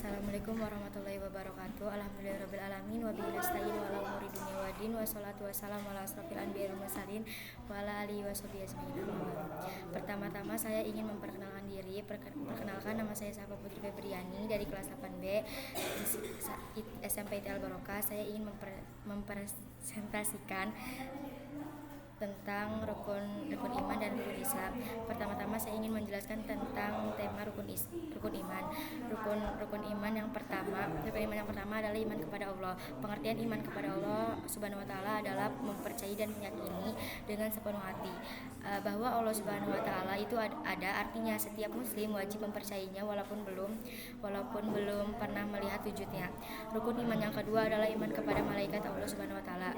Assalamualaikum warahmatullahi wabarakatuh. Alhamdulillahirabbil alamin wa bihi nasta'in wa ala umuri dunya waddin wassalatu wassalamu ala asrofil anbiya'i wal mursalin wa ala alihi washabihi ajmain. Pertama-tama saya ingin memperkenalkan diri. Perkenalkan, nama saya Safa Putri Febriani dari kelas 8B SMP Al Barokah. Saya ingin mempresentasikan tentang rukun iman dan rukun Islam. Pertama-tama saya ingin menjelaskan tentang tema rukun iman. Rukun iman yang pertama adalah iman kepada Allah. Pengertian iman kepada Allah Subhanahu wa taala adalah mempercayai dan meyakini dengan sepenuh hati bahwa Allah Subhanahu wa taala itu ada, artinya setiap muslim wajib mempercayainya walaupun belum pernah melihat wujudnya. Rukun iman yang kedua adalah iman kepada malaikat Allah Subhanahu wa taala.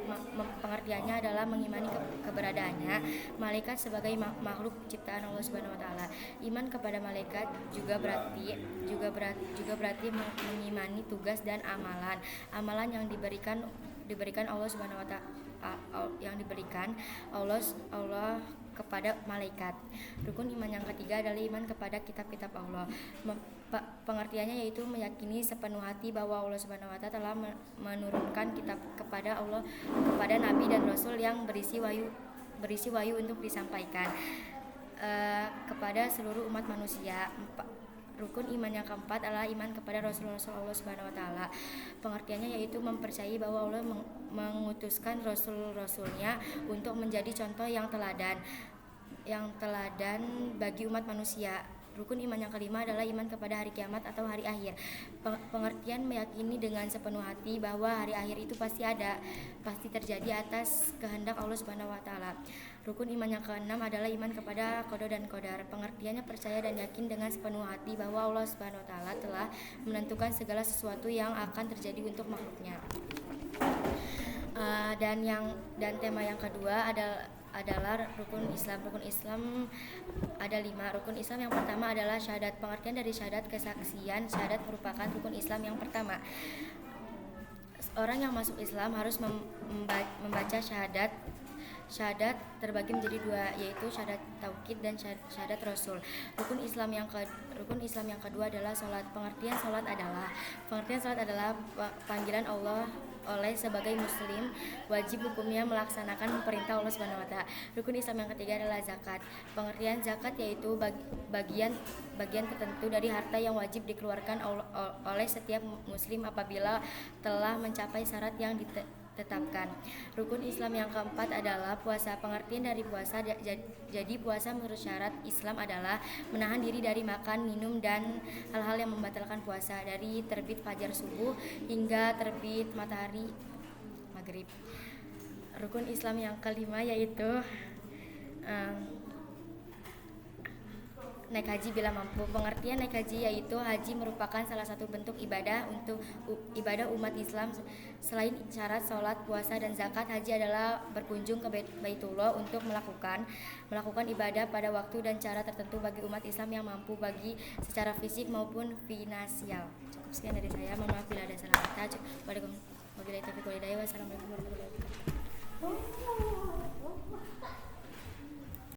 Pengertiannya adalah mengimani keberadaannya malaikat sebagai makhluk ciptaan Allah Subhanahu wa taala. Iman kepada malaikat juga berarti mengimani tugas dan amalan yang diberikan Allah Subhanahu wa taala, yang diberikan Allah kepada malaikat. Rukun iman yang ketiga adalah iman kepada kitab-kitab Allah. Pengertiannya yaitu meyakini sepenuh hati bahwa Allah Subhanahu wa taala telah menurunkan kitab kepada nabi dan rasul yang berisi wahyu untuk disampaikan kepada seluruh umat manusia. Rukun iman yang keempat adalah iman kepada Rasul-Rasul Allah Subhanahu wa taala. Pengertiannya yaitu mempercayai bahwa Allah mengutuskan rasul-rasulnya untuk menjadi contoh yang teladan bagi umat manusia. Rukun iman yang kelima adalah iman kepada hari kiamat atau hari akhir. Pengertian meyakini dengan sepenuh hati bahwa hari akhir itu pasti terjadi atas kehendak Allah Subhanahu wa taala. Rukun iman yang keenam adalah iman kepada qada dan qadar. Pengertiannya percaya dan yakin dengan sepenuh hati bahwa Allah Subhanahu wa taala telah menentukan segala sesuatu yang akan terjadi untuk makhluknya. Dan tema yang kedua adalah rukun Islam. Rukun Islam ada 5. Rukun Islam yang pertama adalah syahadat. Pengertian dari syahadat kesaksian. Syahadat merupakan rukun Islam yang pertama. Orang yang masuk Islam harus membaca syahadat. Syahadat terbagi menjadi 2, yaitu syahadat tauhid dan syahadat rasul. Rukun Islam yang kedua adalah salat. Pengertian salat adalah panggilan Allah oleh sebagai muslim wajib hukumnya melaksanakan perintah Allah Subhanahu wa taala. Rukun Islam yang ketiga adalah zakat. Pengertian zakat yaitu bagian tertentu dari harta yang wajib dikeluarkan oleh setiap muslim apabila telah mencapai syarat yang ditetapkan. Rukun Islam yang keempat adalah puasa. Pengertian dari puasa jadi puasa menurut syarat Islam adalah menahan diri dari makan, minum dan hal-hal yang membatalkan puasa dari terbit fajar subuh hingga terbit matahari maghrib. Rukun Islam yang kelima yaitu naik haji bila mampu. Pengertian naik haji yaitu haji merupakan salah satu bentuk ibadah umat Islam. Selain syarat sholat, puasa, dan zakat, haji adalah berkunjung ke Baitullah untuk melakukan ibadah pada waktu dan cara tertentu bagi umat Islam yang mampu bagi secara fisik maupun finansial. Cukup sekian dari saya. Mohon maaf bila ada salah kata. Wassalamualaikum warahmatullahi wabarakatuh.